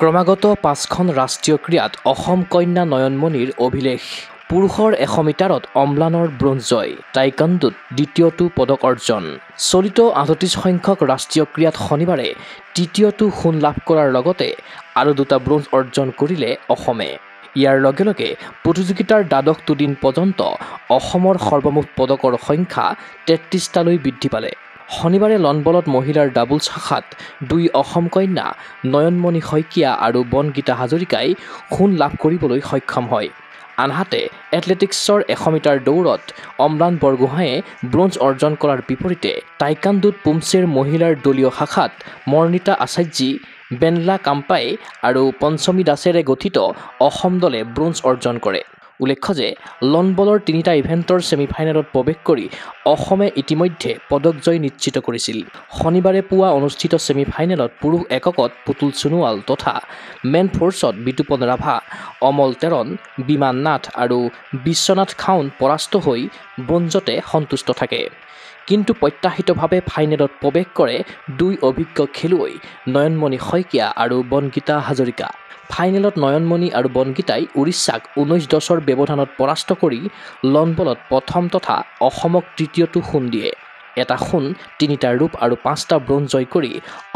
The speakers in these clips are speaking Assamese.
ক্ৰমাগত ৫খন ৰাষ্ট্ৰীয় ক্ৰীড়াত অসম কন্যা নয়নমণিৰ অভিলেখ। পুৰুষৰ ১০০ মিটাৰত অম্লানৰ ব্ৰঞ্জ জয়, টাইকাণ্ডোত দ্বিতীয়টো পদক অৰ্জন। চলিত ৩৮ সংখ্যক ৰাষ্ট্ৰীয় ক্ৰীড়াত শনিবাৰে তৃতীয়টো সোণ লাভ কৰাৰ লগতে আৰু দুটা ব্ৰঞ্জ অৰ্জন কৰিলে অসমে। ইয়াৰ লগে লগে প্ৰতিযোগিতাৰ দ্বাদশটো দিন পৰ্যন্ত অসমৰ সৰ্বমুঠ পদকৰ সংখ্যা ৩৩টালৈ বৃদ্ধি পালে। শনিবাৰে লনবলত মহিলাৰ ডাবলছ শাখাত দুই অসম কন্যা নয়নমণি শইকীয়া আৰু বনগীতা হাজৰিকাই সোণ লাভ কৰিবলৈ সক্ষম হয়। আনহাতে এথলেটিক্সৰ ১০০ মিটাৰ দৌৰত অম্লান বৰগোহাঁয়ে ব্ৰঞ্জ অৰ্জন কৰাৰ বিপৰীতে টাইকাণ্ডোত পুমছেৰ মহিলাৰ দলীয় শাখাত মৰ্ণিতা আচাৰ্যী, বেনলা কাম্পাই আৰু পঞ্চমী দাসেৰে গঠিত অসম দলে ব্ৰঞ্জ অৰ্জন কৰে। উল্লেখ্য যে লনবলৰ তিনিটা ইভেণ্টৰ ছেমিফাইনেলত প্ৰৱেশ কৰি অসমে ইতিমধ্যে পদক জয় নিশ্চিত কৰিছিল। শনিবাৰে পুৱা অনুষ্ঠিত ছেমিফাইনেলত পুৰুষ এককত পুতুল সোণোৱাল তথা মেন ফ'ৰ্চত বিতুপন ৰাভা, অমল তেৰণ, বিমান নাথ আৰু বিশ্বনাথ খাউন পৰাস্ত হৈ ব্ৰঞ্জতে সন্তুষ্ট থাকে। কিন্তু প্ৰত্যাশিতভাৱে ফাইনেলত প্ৰৱেশ কৰে দুই অভিজ্ঞ খেলুৱৈ নয়নমণি শইকীয়া আৰু বনগীতা হাজৰিকা। ফাইনেলত নয়নমণি আৰু বনগীতাই উৰিষ্যাক ১৯-১০ৰ ব্যৱধানত পৰাস্ত কৰি লনবলত প্ৰথম তথা অসমক তৃতীয়টো সোণ দিয়ে। এটা সোণ, ৩টা ৰূপ আৰু ৫টা ব্ৰঞ্জ জয় কৰি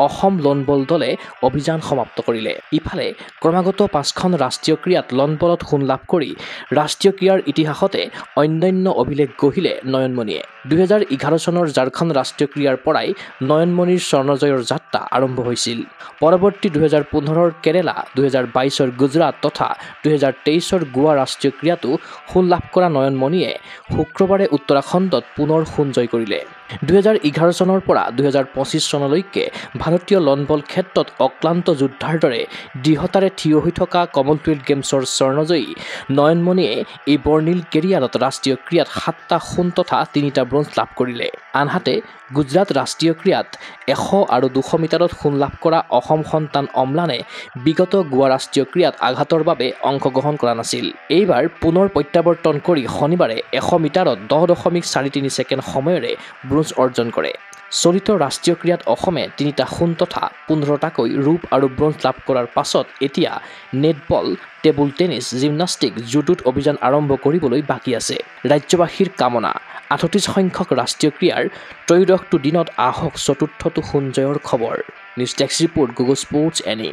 অসম লনবল দলে অভিযান সমাপ্ত কৰিলে। ইফালে ক্ৰমাগত ৫খন ৰাষ্ট্ৰীয় ক্ৰীড়াত লনবলত সোণ লাভ কৰি ৰাষ্ট্ৰীয় ক্ৰীড়াৰ ইতিহাসতে অন্যান্য অভিলেখ গঢ়িলে নয়নমণিয়ে। ২০১১ চনৰ ঝাৰখণ্ড ৰাষ্ট্ৰীয় ক্ৰীড়াৰ পৰাই নয়নমণিৰ স্বৰ্ণজয়ৰ যাত্ৰা আৰম্ভ হৈছিল। পৰৱৰ্তী ২০১৫ৰ কেৰালা, ২০২২ৰ গুজৰাট তথা ২০২৩ৰ গোৱা ৰাষ্ট্ৰীয় ক্ৰীড়াতো সোণ লাভ কৰা নয়নমণিয়ে শুক্ৰবাৰে উত্তৰাখণ্ডত পুনৰ সোণ জয় কৰিলে। ২০১১ চনৰ পৰা ২০২৫ চনলৈকে ভাৰতীয় লনবল ক্ষেত্ৰত অক্লান্ত যোদ্ধাৰ দৰে দৃঢ়তাৰে থিয় হৈ থকা কমনৱেলথ গেমছৰ স্বৰ্ণজয়ী নয়নমণিয়ে এই বৰ্ণিল কেৰিয়াৰত ৰাষ্ট্ৰীয় ক্ৰীড়াত ৭টা সোণ তথা ৩টা ব্ৰঞ্জ লাভ কৰিলে। আনহাতে গুজৰাট ৰাষ্ট্ৰীয় ক্ৰীড়াত ১০০ আৰু ২০০ মিটাৰত সোণ লাভ কৰা অসম সন্তান অম্লানে বিগত গোৱা ৰাষ্ট্ৰীয় ক্ৰীড়াত আঘাতৰ বাবে অংশগ্ৰহণ কৰা নাছিল। এইবাৰ পুনৰ প্ৰত্যাৱৰ্তন কৰি শনিবাৰে ১০০ মিটাৰত ১০.৪৩ ছেকেণ্ড সময়েৰে ব্ৰঞ্জ অৰ্জন কৰে। চলিত ৰাষ্ট্ৰীয় ক্ৰীড়াত অসমে ৩টা সোণ তথা ১৫টাকৈ ৰূপ আৰু ব্ৰঞ্জ লাভ কৰাৰ পাছত এতিয়া নেটবল, টেবুল টেনিছ, জিমনাষ্টিক, জুডোত অভিযান আৰম্ভ কৰিবলৈ বাকী আছে। ৰাজ্যবাসীৰ কামনা, ৩৮ সংখ্যক ৰাষ্ট্ৰীয় ক্ৰীড়াৰ ত্ৰয়োদশটো দিনত আহক চতুৰ্থটো সোণ জয়ৰ খবৰ। News desk report, Google sports any.